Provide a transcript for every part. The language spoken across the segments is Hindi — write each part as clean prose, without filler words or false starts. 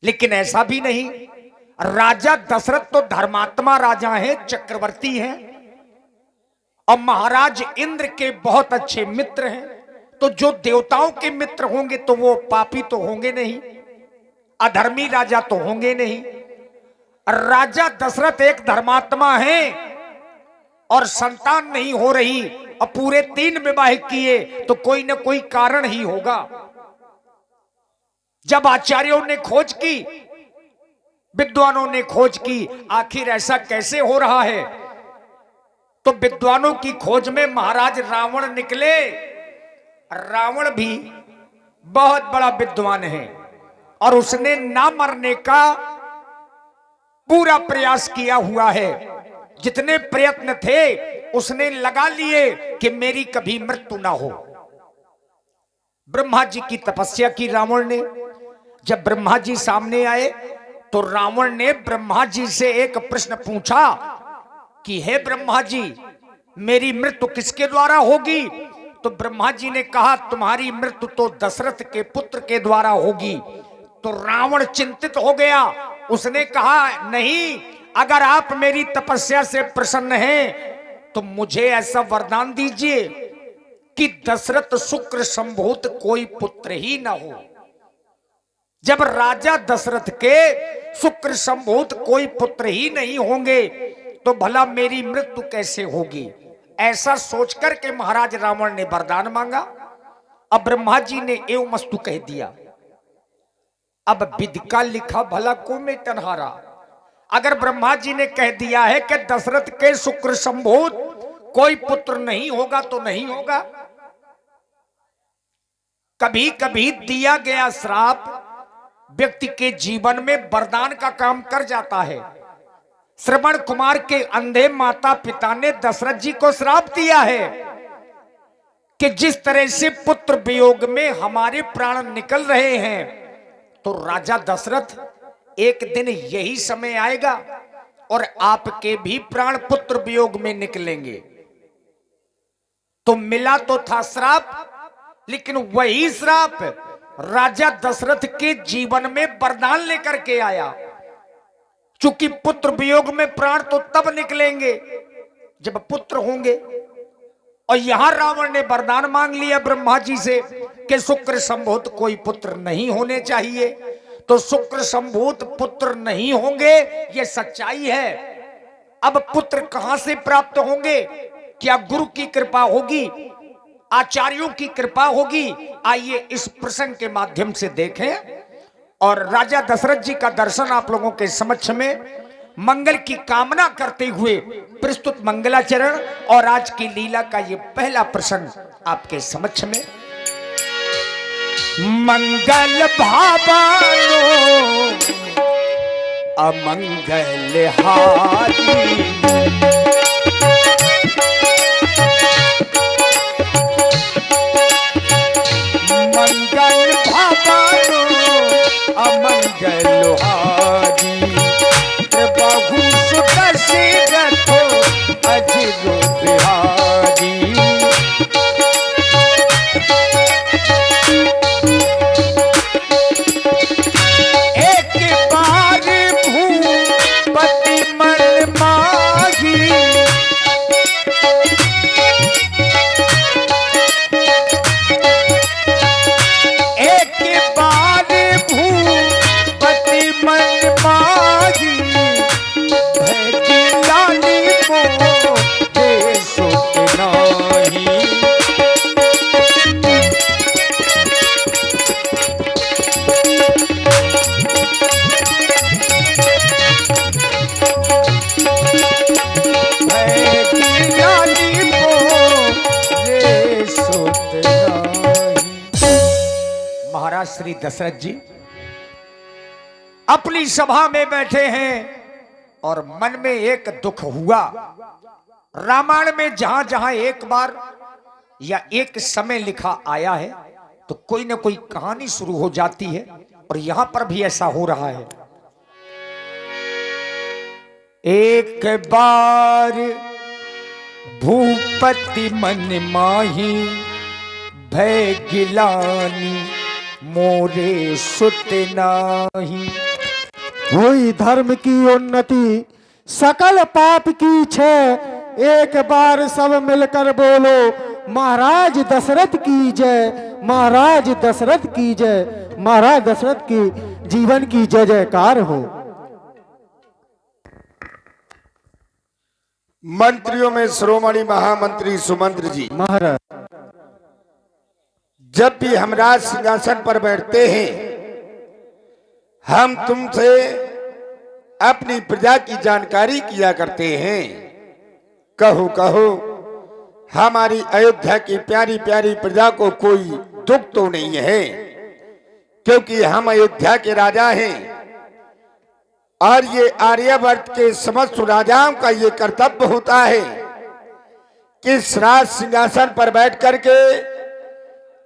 लेकिन ऐसा भी नहीं। राजा दशरथ तो धर्मात्मा राजा हैं, चक्रवर्ती हैं, और महाराज इंद्र के बहुत अच्छे मित्र हैं। तो जो देवताओं के मित्र होंगे तो वो पापी तो होंगे नहीं, अधर्मी राजा तो होंगे नहीं। राजा दशरथ एक धर्मात्मा हैं और संतान नहीं हो रही, और पूरे 3 विवाह किए, तो कोई ना कोई कारण ही होगा। जब आचार्यों ने खोज की, विद्वानों ने खोज की, आखिर ऐसा कैसे हो रहा है, तो विद्वानों की खोज में महाराज रावण निकले। रावण भी बहुत बड़ा विद्वान है और उसने ना मरने का पूरा प्रयास किया हुआ है। जितने प्रयत्न थे उसने लगा लिए कि मेरी कभी मृत्यु ना हो। ब्रह्मा जी की तपस्या की रावण ने। जब ब्रह्मा जी सामने आए तो रावण ने ब्रह्मा जी से एक प्रश्न पूछा कि हे ब्रह्मा जी, मेरी मृत्यु किसके द्वारा होगी? तो ब्रह्मा जी ने कहा, तुम्हारी मृत्यु तो दशरथ के पुत्र के द्वारा होगी। तो रावण चिंतित हो गया। उसने कहा, नहीं, अगर आप मेरी तपस्या से प्रसन्न हैं तो मुझे ऐसा वरदान दीजिए कि दशरथ शुक्र संभूत कोई पुत्र ही ना हो। जब राजा दशरथ के शुक्र संभूत कोई पुत्र ही नहीं होंगे तो भला मेरी मृत्यु कैसे होगी? ऐसा सोचकर के महाराज रावण ने वरदान मांगा। अब ब्रह्मा जी ने एवमस्तु कह दिया। अब विधि का लिखा भला को में तनहारा। अगर ब्रह्मा जी ने कह दिया है कि दशरथ के शुक्र संभूत कोई पुत्र नहीं होगा तो नहीं होगा। कभी कभी दिया गया श्राप व्यक्ति के जीवन में वरदान का काम कर जाता है। श्रवण कुमार के अंधे माता पिता ने दशरथ जी को श्राप दिया है कि जिस तरह से पुत्र वियोग में हमारे प्राण निकल रहे हैं, तो राजा दशरथ एक दिन यही समय आएगा और आपके भी प्राण पुत्र वियोग में निकलेंगे। तो मिला तो था श्राप, लेकिन वही श्राप राजा दशरथ के जीवन में वरदान लेकर के आया। चूंकि पुत्र वियोग में प्राण तो तब निकलेंगे जब पुत्र होंगे, और यहां रावण ने वरदान मांग लिया ब्रह्मा जी से कि शुक्र संभूत कोई पुत्र नहीं होने चाहिए। तो शुक्र संभूत पुत्र नहीं होंगे, यह सच्चाई है। अब पुत्र कहां से प्राप्त होंगे? क्या गुरु की कृपा होगी, आचार्यों की कृपा होगी? आइए इस प्रसंग के माध्यम से देखें और राजा दशरथ जी का दर्शन आप लोगों के समक्ष में मंगल की कामना करते हुए प्रस्तुत मंगलाचरण और आज की लीला का ये पहला प्रसंग आपके समक्ष में। मंगल भावानो अमंगल हारी, मंगल भावानो अमंगल हारी, प्रभु सुदर्शन अजिरो बिहारी। एक बार भूपति मन माही, एक बार भूपति मन माही, भय लाली को देशो के नाही। महाराज श्री दशरथ जी अपनी सभा में बैठे हैं और मन में एक दुख हुआ। रामायण में जहां जहां एक बार या एक समय लिखा आया है तो कोई ना कोई कहानी शुरू हो जाती है, और यहां पर भी ऐसा हो रहा है। एक बार भूपति मन माही, भय गिलानी मोरे सुत नाही। हुई धर्म की उन्नति, सकल पाप की क्षय। एक बार सब मिलकर बोलो, महाराज दशरथ की जय, महाराज दशरथ की जय, महाराज दशरथ की जीवन की जय जयकार हो। मंत्रियों में शिरोमणि महामंत्री सुमंत्र जी, महाराज जब भी हम राज सिंहासन पर बैठते हैं, हम तुमसे अपनी प्रजा की जानकारी किया करते हैं। कहो कहो, हमारी अयोध्या की प्यारी प्यारी प्रजा को कोई दुख तो नहीं है, क्योंकि हम अयोध्या के राजा हैं और ये आर्यवर्त के समस्त राजाओं का ये कर्तव्य होता है कि इस राज सिंहासन पर बैठ करके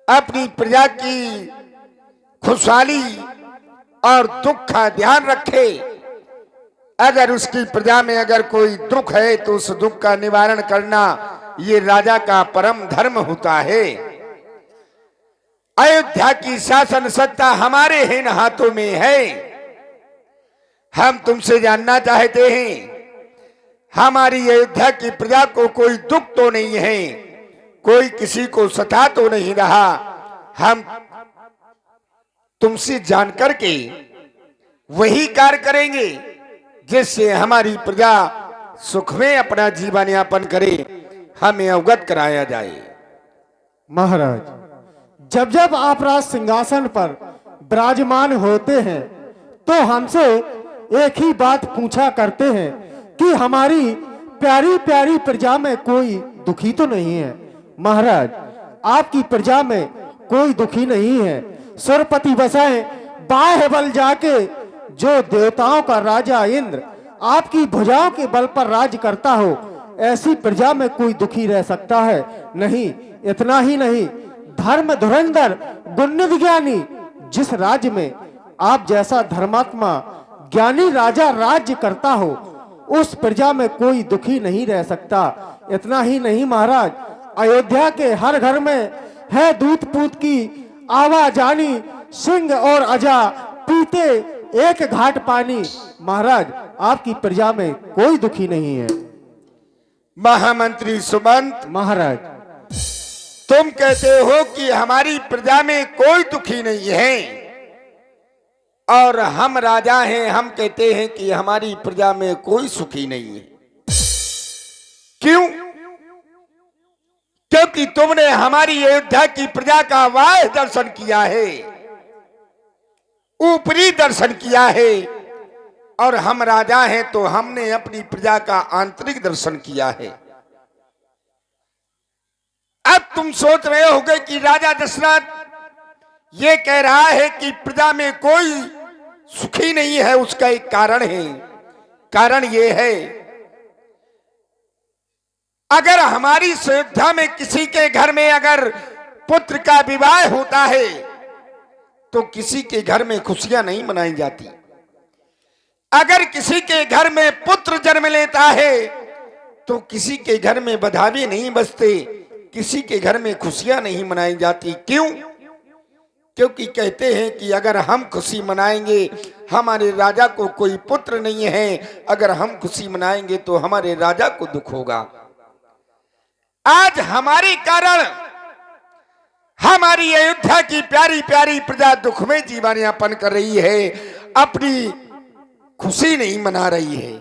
अपनी प्रजा की खुशहाली और दुख का ध्यान रखे। अगर उसकी प्रजा में अगर कोई दुख है तो उस दुख का निवारण करना ये राजा का परम धर्म होता है। अयोध्या की शासन सत्ता हमारे इन हाथों में है। हम तुमसे जानना चाहते हैं, हमारी अयोध्या की प्रजा को कोई दुख तो नहीं है, कोई किसी को सता तो नहीं रहा। हम तुमसे जानकर के वही कार्य करेंगे जिससे हमारी प्रजा सुख में अपना जीवन यापन करे, हमें अवगत कराया जाए। महाराज, जब जब आप राज सिंहासन पर विराजमान होते हैं तो हमसे एक ही बात पूछा करते हैं कि हमारी प्यारी प्यारी प्रजा में कोई दुखी तो नहीं है। महाराज, आपकी प्रजा में कोई दुखी नहीं है। सुरपति बसाए बाह्य बल जाके जो देवताओं का राजा इंद्र आपकी भुजाओं के बल पर राज करता हो, ऐसी प्रजा में कोई दुखी रह सकता है? नहीं। इतना ही नहीं, धर्म धुरंधर गुणनिधि ज्ञानी जिस राज्य में आप जैसा धर्मात्मा ज्ञानी राजा राज्य करता हो, उस प्रजा में कोई दुखी नहीं रह सकता। इतना ही नहीं महाराज, अयोध्या के हर घर में है दूध पूत की आवाजानी, सिंह और अजा पीते एक घाट पानी। महाराज, आपकी प्रजा में कोई दुखी नहीं है। महामंत्री सुमंत, महाराज, तुम कहते हो कि हमारी प्रजा में कोई दुखी नहीं है और हम राजा हैं, हम कहते हैं कि हमारी प्रजा में कोई सुखी नहीं है। क्यों? क्योंकि तुमने हमारी अयोध्या की प्रजा का बाह्य दर्शन किया है, ऊपरी दर्शन किया है, और हम राजा हैं तो हमने अपनी प्रजा का आंतरिक दर्शन किया है। अब तुम सोच रहे होगे कि राजा दशरथ ये कह रहा है कि प्रजा में कोई सुखी नहीं है, उसका एक कारण है। कारण ये है, अगर हमारी अयोध्या में किसी के घर में अगर पुत्र का विवाह होता है तो किसी के घर में खुशियां नहीं मनाई जाती। अगर किसी के घर में पुत्र जन्म लेता है तो किसी के घर में बधाई नहीं बजते, किसी के घर में खुशियां नहीं मनाई जाती। क्यों? क्योंकि कहते हैं कि अगर हम खुशी मनाएंगे, हमारे राजा को कोई पुत्र नहीं है, अगर हम खुशी मनाएंगे तो हमारे राजा को दुख होगा। आज हमारे कारण हमारी अयोध्या की प्यारी प्यारी प्रजा दुख में जीवन यापन कर रही है, अपनी खुशी नहीं मना रही है।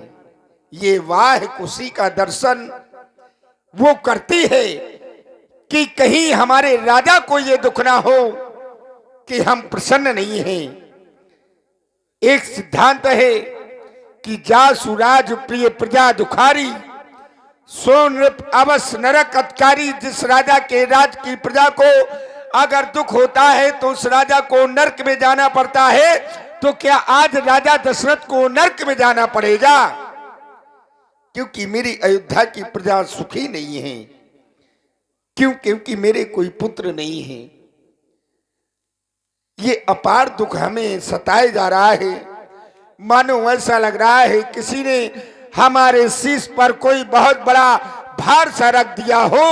ये वाह खुशी का दर्शन वो करती है कि कहीं हमारे राजा को ये दुख ना हो कि हम प्रसन्न नहीं हैं। एक सिद्धांत है कि जासु राज प्रिय प्रजा दुखारी, सो नृप अवश्य नरक अत्कारी। जिस राजा के राज की प्रजा को अगर दुख होता है तो उस राजा को नरक में जाना पड़ता है। तो क्या आज राजा दशरथ को नरक में जाना पड़ेगा? क्योंकि मेरी अयोध्या की प्रजा सुखी नहीं है। क्यों? क्योंकि मेरे कोई पुत्र नहीं है। ये अपार दुख हमें सताए जा रहा है। मानो ऐसा लग रहा है किसी ने हमारे शीश पर कोई बहुत बड़ा भार सा रख दिया हो।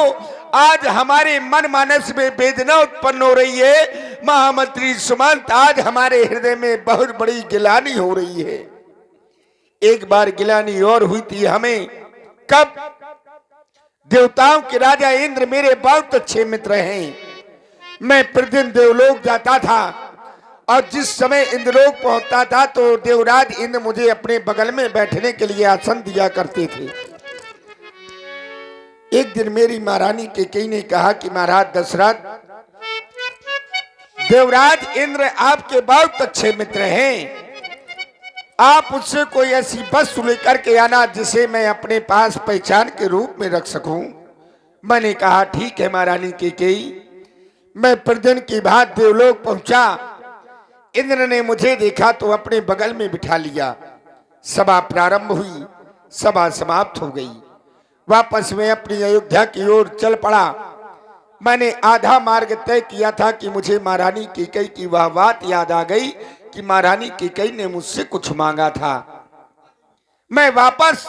आज हमारे मन मानस में वेदना उत्पन्न हो रही है। महामंत्री सुमंत, आज हमारे हृदय में बहुत बड़ी गिलानी हो रही है। एक बार गिलानी और हुई थी हमें, कब? देवताओं के राजा इंद्र मेरे बहुत अच्छे मित्र हैं। मैं प्रतिदिन देवलोक जाता था और जिस समय इंद्रलोक पहुंचता था तो देवराज इंद्र मुझे अपने बगल में बैठने के लिए आसन दिया करते थे। एक दिन मेरी महारानी कैकेयी ने कहा कि महाराज दशरथ, देवराज इंद्र आपके बहुत अच्छे मित्र हैं, आप उससे कोई ऐसी वस्तु लेकर के आना जिसे मैं अपने पास पहचान के रूप में रख सकूं। मैंने कहा ठीक है महारानी कैकेयी। मैं प्रतिदिन की भांति देवलोक पहुंचा। इंद्र ने मुझे देखा तो अपने बगल में बिठा लिया। सभा प्रारंभ हुई, सभा समाप्त हो गई। वापस मैं अपनी अयोध्या की ओर चल पड़ा। मैंने आधा मार्ग तय किया था कि मुझे महारानी कैकेयी की वह बात याद आ गई कि महारानी कैकेयी ने मुझसे कुछ मांगा था। मैं वापस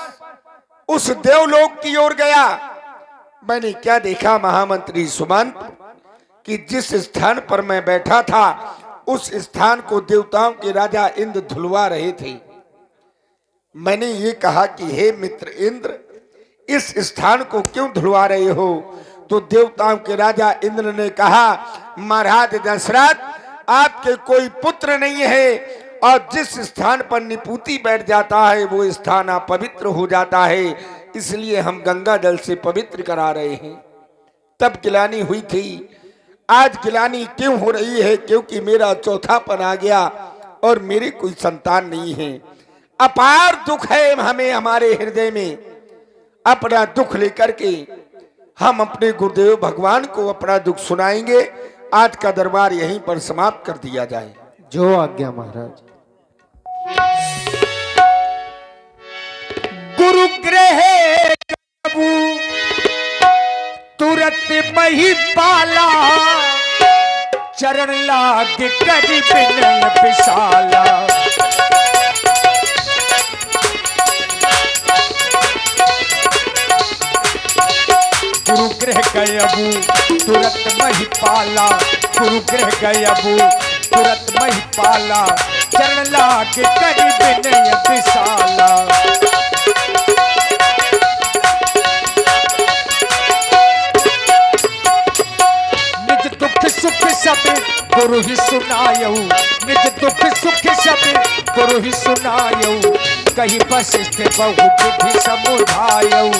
उस देवलोक की ओर गया। मैंने क्या देखा महामंत्री सुमंत, कि जिस स्थान पर मैं बैठा था उस स्थान को देवताओं के राजा इंद्र धुलवा रहे थे। मैंने ये कहा कि हे मित्र इंद्र, इस स्थान को क्यों धुलवा रहे हो? तो देवताओं के राजा इंद्र ने कहा, महाराज दशरथ, आपके कोई पुत्र नहीं है और जिस स्थान पर निपुति बैठ जाता है वो स्थान अपवित्र हो जाता है, इसलिए हम गंगा जल से पवित्र करा रहे हैं। तब गिलानी हुई थी। आज गिलानी क्यों हो रही है? क्योंकि मेरा चौथापन आ गया और मेरी कोई संतान नहीं है। अपार दुख है हमें हमारे हृदय में। अपना दुख लेकर के हम अपने गुरुदेव भगवान को अपना दुख सुनाएंगे। आज का दरबार यहीं पर समाप्त कर दिया जाए। जो आज्ञा महाराज। गुरु गृह कबू तुरंत मही पाला, चरण लाग कर बिनय विशाला। गुरु गृह गयबू तुरंत मही पाला, गुरु गृह गयबू तुरंत मही पाला, चरण लाग कर बिनय विशाला। सुख सब गुरु ही सुनायऊ, निज दुख सुख सब गुरु ही सुनायऊ। कहीं वशिष्ठ बहु विधि समुझायऊ,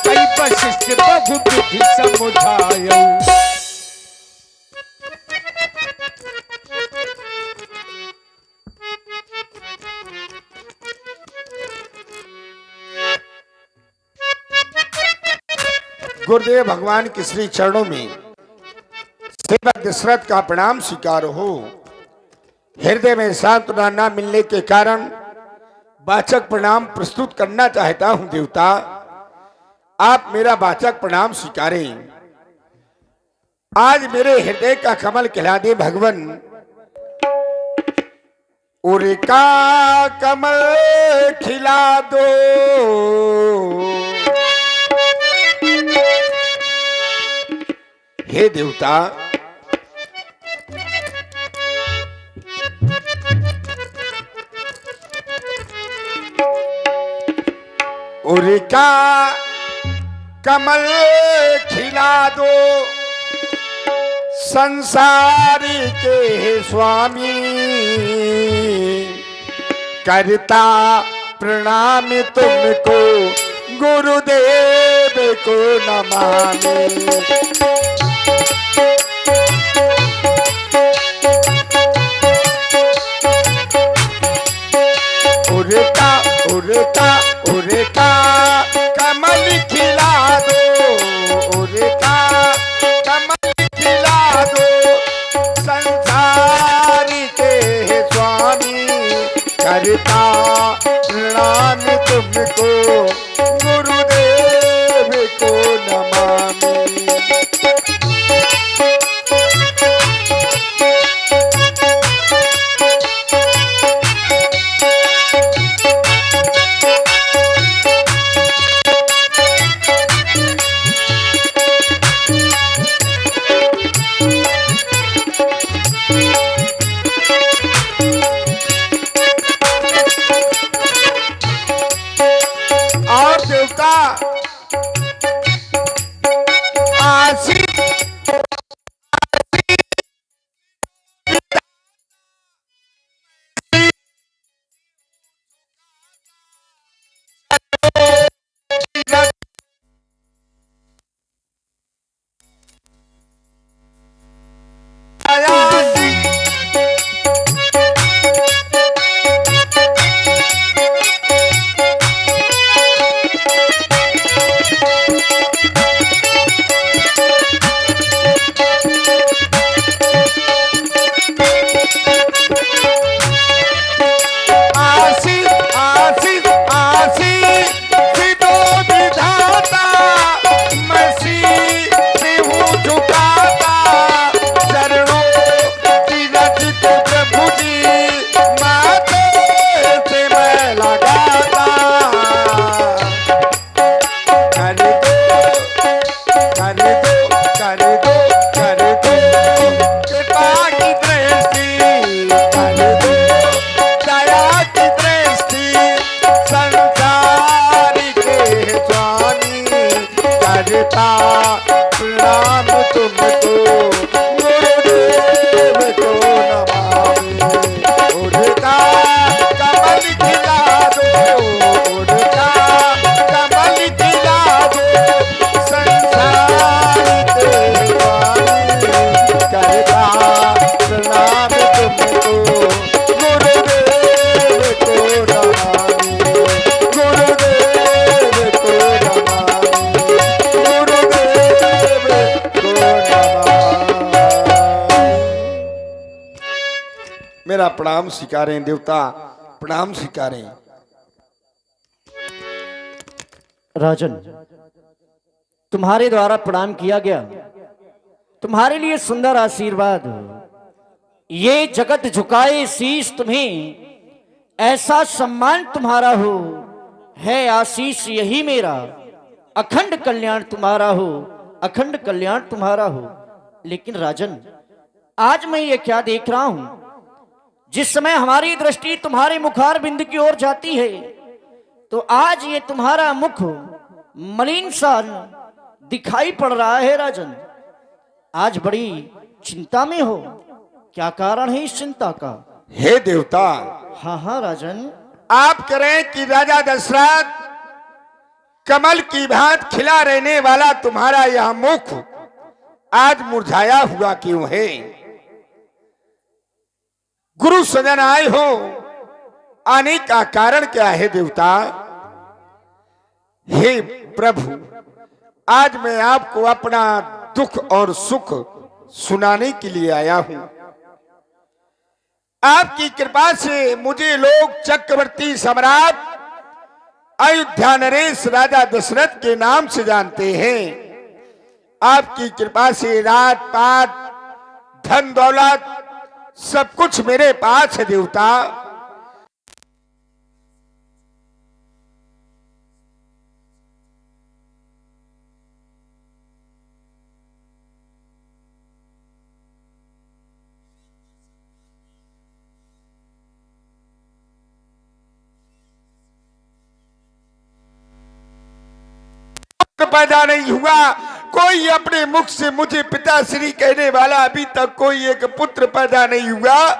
कहीं वशिष्ठ बहु विधि समुझायऊ। गुरुदेव भगवान के श्री चरणों में सेवक दशरथ का प्रणाम स्वीकार हो। हृदय में सांत्वना न मिलने के कारण वाचक प्रणाम प्रस्तुत करना चाहता हूं। देवता, आप मेरा वाचक प्रणाम स्वीकारें। आज मेरे हृदय का कमल खिला दे भगवन। उनका कमल खिला दो, हे देवता। उनका कमल खिला दो, संसार के स्वामी। करता प्रणाम तुमको, गुरुदेव को नमामि। उनका उनका उनका कमल खिला दो, उनका कमल खिला दो, संसार के स्वामी। करता प्रणाम तुमको, गुरुदेव को नमामि। प्रणाम स्वीकारें देवता, प्रणाम स्वीकारें। राजन, तुम्हारे द्वारा प्रणाम किया गया, तुम्हारे लिए सुंदर आशीर्वाद। ये जगत झुकाए शीश तुम्हें, ऐसा सम्मान तुम्हारा हो, है आशीष यही मेरा। अखंड कल्याण तुम्हारा हो, अखंड कल्याण तुम्हारा हो। लेकिन राजन, आज मैं ये क्या देख रहा हूं, जिस समय हमारी दृष्टि तुम्हारे मुखार बिंद की ओर जाती है, तो आज ये तुम्हारा मुख मलिन सा दिखाई पड़ रहा है। राजन, आज बड़ी चिंता में हो, क्या कारण है इस चिंता का? हे देवता, हाँ राजन, आप करें कि राजा दशरथ, कमल की भांत खिला रहने वाला तुम्हारा यह मुख आज मुरझाया हुआ क्यों है? गुरु सजन आए हो, आने का कारण क्या है देवता? हे प्रभु, आज मैं आपको अपना दुख और सुख सुनाने के लिए आया हूं। आपकी कृपा से मुझे लोग चक्रवर्ती सम्राट अयोध्या नरेश राजा दशरथ के नाम से जानते हैं। आपकी कृपा से रात पात धन दौलत सब कुछ मेरे पास है देवता। पैदा नहीं हुआ, कोई अपने मुख से मुझे पिताश्री कहने वाला अभी तक कोई एक पुत्र पैदा नहीं हुआ।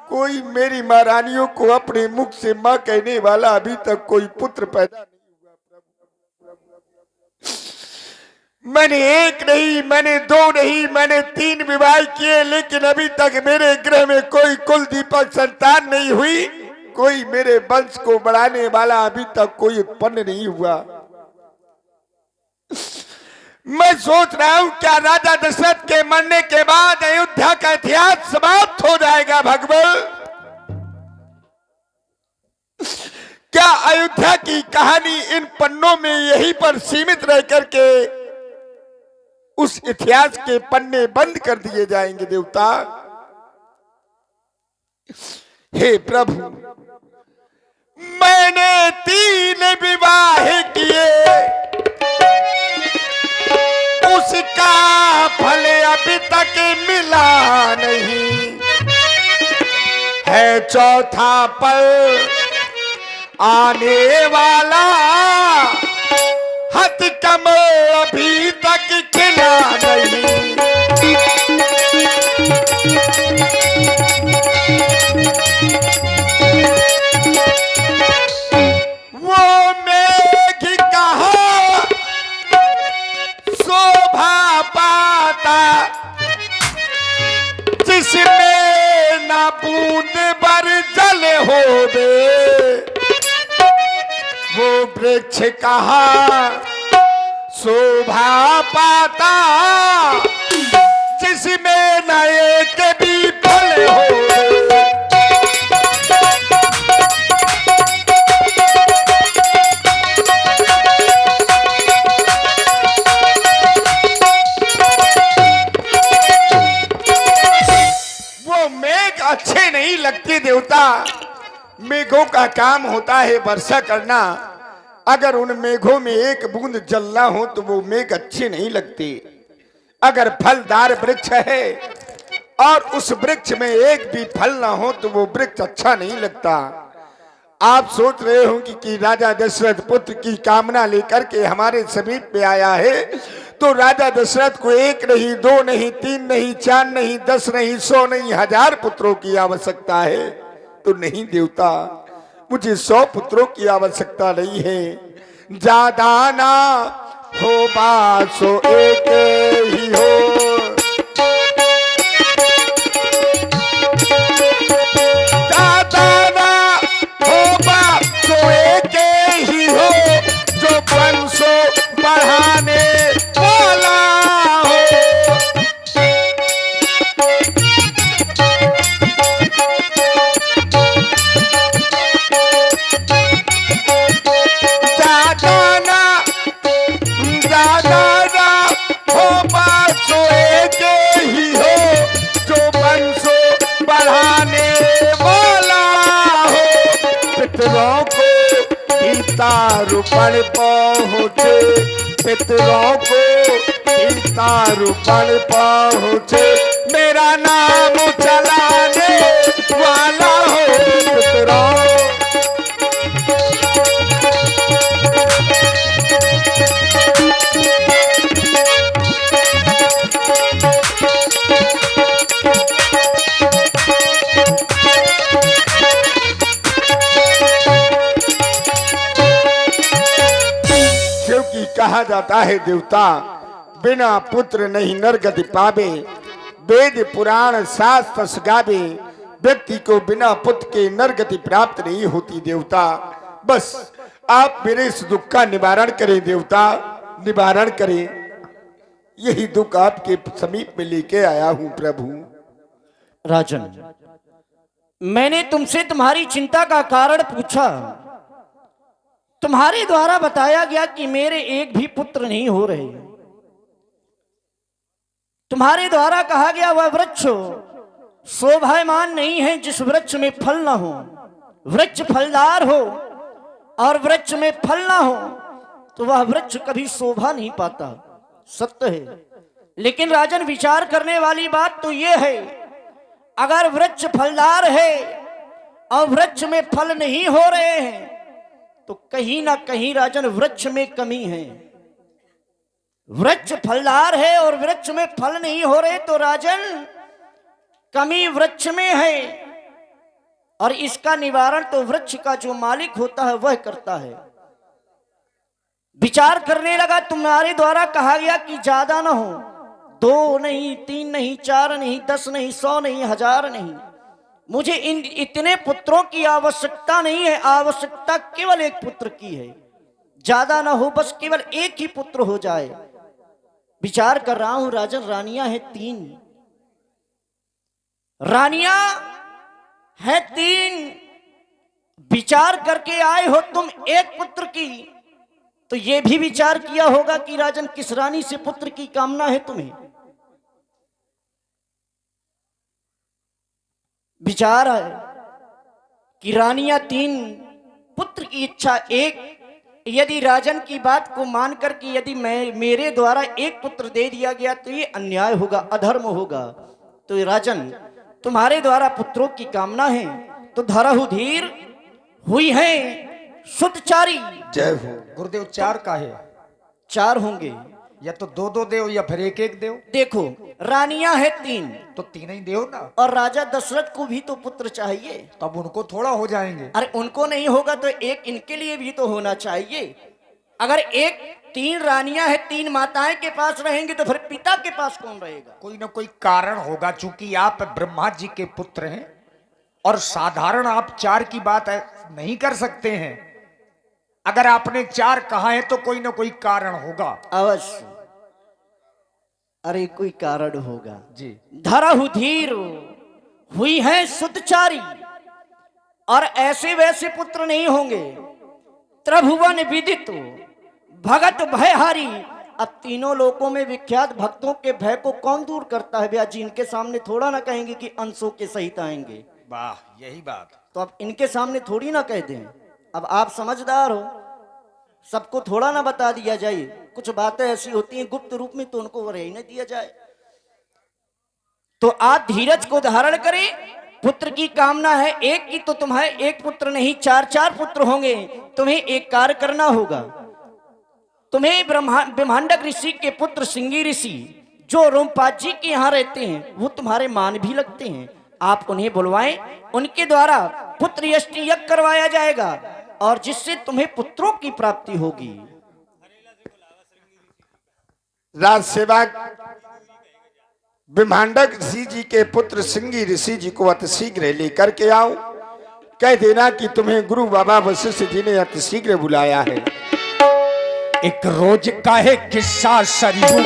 कोई मेरी महारानियों को अपने मुख से मां कहने वाला अभी तक कोई पुत्र पैदा नहीं हुआ। मैंने एक नहीं, मैंने दो नहीं, मैंने 3 विवाह किए, लेकिन अभी तक मेरे गृह में कोई कुल दीपक संतान नहीं हुई। कोई मेरे वंश को बढ़ाने वाला अभी तक कोई उत्पन्न नहीं हुआ। मैं सोच रहा हूं क्या राजा दशरथ के मरने के बाद अयोध्या का इतिहास समाप्त हो जाएगा भगवान? क्या अयोध्या की कहानी इन पन्नों में यहीं पर सीमित रह करके उस इतिहास के पन्ने बंद कर दिए जाएंगे देवता? हे प्रभु, मैंने 3 विवाह किए, उसका फल अभी तक मिला नहीं है। चौथा पल आने वाला, हथ कमल अभी तक खिला नहीं। वो मेघ कहाँ शोभा पाता, जिसमें ना बूंद भर जल होवे। वो वृक्ष कहाँ शोभा पाता, जिसमें न एक भी फल होवे। अच्छे नहीं लगते देवता। मेघों का काम होता है वर्षा करना। अगर उन मेघों में एक बूंद जलना हो तो वो मेघ अच्छे नहीं लगते। अगर फलदार वृक्ष है और उस वृक्ष में एक भी फल ना हो तो वो वृक्ष अच्छा नहीं लगता। आप सोच रहे हो कि राजा दशरथ पुत्र की कामना लेकर के हमारे समीप में आया है, तो राजा दशरथ को 1 नहीं, 2 नहीं, 3 नहीं, 4 नहीं, 10 नहीं, 100 नहीं, 1000 पुत्रों की आवश्यकता है। तो नहीं देवता, मुझे 100 पुत्रों की आवश्यकता नहीं है। ज्यादा ना हो बासो एक ही हो, ज्यादा ना हो बासो एक ही हो, जो वंशो बढ़ाने वाला हो। सीतारूपण पहुँचे, पितरों को सीतारूपण पहुँचे, मेरा नाम चलाने वाला हो पितरों। क्योंकि कहा जाता है देवता बिना पुत्र नहीं नरगति पावे, वेद पुराण शास्त्र गावे, व्यक्ति को बिना पुत्र के नरगति प्राप्त नहीं होती देवता। बस आप मेरे इस दुख का निवारण करें देवता, निवारण करें। यही दुख आपके समीप में लेके आया हूं प्रभु। राजन, मैंने तुमसे तुम्हारी चिंता का कारण पूछा। तुम्हारे द्वारा बताया गया कि मेरे एक भी पुत्र नहीं हो रहे। तुम्हारे द्वारा कहा गया वह वृक्ष शोभायमान नहीं है जिस वृक्ष में फल ना हो। वृक्ष फलदार हो और वृक्ष में फल ना हो तो वह वृक्ष कभी शोभा नहीं पाता, सत्य है। लेकिन राजन, विचार करने वाली बात तो यह है, अगर वृक्ष फलदार है और वृक्ष में फल नहीं हो रहे हैं तो कहीं ना कहीं राजन वृक्ष में कमी है। वृक्ष फलदार है और वृक्ष में फल नहीं हो रहे तो राजन कमी वृक्ष में है, और इसका निवारण तो वृक्ष का जो मालिक होता है वह करता है। विचार करने लगा, तुम्हारे द्वारा कहा गया कि ज्यादा ना हो, 2 नहीं, 3 नहीं, 4 नहीं, 10 नहीं, 100 नहीं, 1000 नहीं। मुझे इन इतने पुत्रों की आवश्यकता नहीं है, आवश्यकता केवल एक पुत्र की है। ज्यादा ना हो, बस केवल एक ही पुत्र हो जाए। विचार कर रहा हूं राजन, रानियां हैं 3, रानियां हैं 3। विचार करके आए हो तुम एक पुत्र की, तो यह भी विचार किया होगा कि राजन किस रानी से पुत्र की कामना है तुम्हें। विचार है कि रानियां 3, पुत्र की इच्छा 1। यदि राजन की बात को मानकर कि यदि मेरे द्वारा एक पुत्र दे दिया गया तो ये अन्याय होगा, अधर्म होगा। तो राजन, तुम्हारे द्वारा पुत्रों की कामना है तो धरहु धीर हुई है शुद्धचारी। जय हो गुरुदेव। 4 का है? 4 होंगे, या तो 2-2 देव या फिर 1-1 देव। देखो रानियां है 3 तो 3 ही देव ना। और राजा दशरथ को भी तो पुत्र चाहिए। तब उनको थोड़ा हो जाएंगे। अरे उनको नहीं होगा तो एक इनके लिए भी तो होना चाहिए। अगर 3 रानियां है, 3 माताएं के पास रहेंगे तो फिर पिता के पास कौन रहेगा? कोई ना कोई कारण होगा, चूंकि आप ब्रह्मा जी के पुत्र हैं और साधारण आप 4 की बात नहीं कर सकते हैं। अगर आपने 4 कहा है तो कोई ना कोई कारण होगा अवश्य। अरे कोई कारण होगा जी। धरहु धीर हुई है शुद्धचारी, और ऐसे वैसे पुत्र नहीं होंगे। त्रिभुवन विदित भगत भयहारी। अब तीनों लोकों में विख्यात भक्तों के भय को कौन दूर करता है भैया जी? इनके सामने थोड़ा ना कहेंगे कि अंशों के सहित आएंगे। वाह, यही बात। तो अब इनके सामने थोड़ी ना कह दें। अब आप समझदार हो, सबको थोड़ा ना बता दिया जाए। कुछ बातें ऐसी होती हैं गुप्त रूप में, तो उनको रहने दिया जाए। तो आप धीरज को धारण करें। पुत्र की कामना है एक की, तो तुम्हारे एक पुत्र नहीं 4-4 पुत्र होंगे। तुम्हें एक कार्य करना होगा। तुम्हें ब्रह्मांडक ऋषि के पुत्र सिंगी ऋषि जो रोमपाद जी के यहाँ रहते हैं, वो तुम्हारे मान भी लगते हैं। आप उन्हें बुलवाएं, उनके द्वारा पुत्र यष्टि यज्ञ करवाया जाएगा, और जिससे तुम्हें पुत्रों की प्राप्ति होगी। राज सेवक ब्रह्मांडक ऋषि जी के पुत्र सिंगी ऋषि जी को अतिशीघ्र लेकर के आओ। कह देना कि तुम्हें गुरु बाबा वशिष्ठ जी ने अतिशीघ्र बुलाया है। एक रोज का है किस्सा सरयू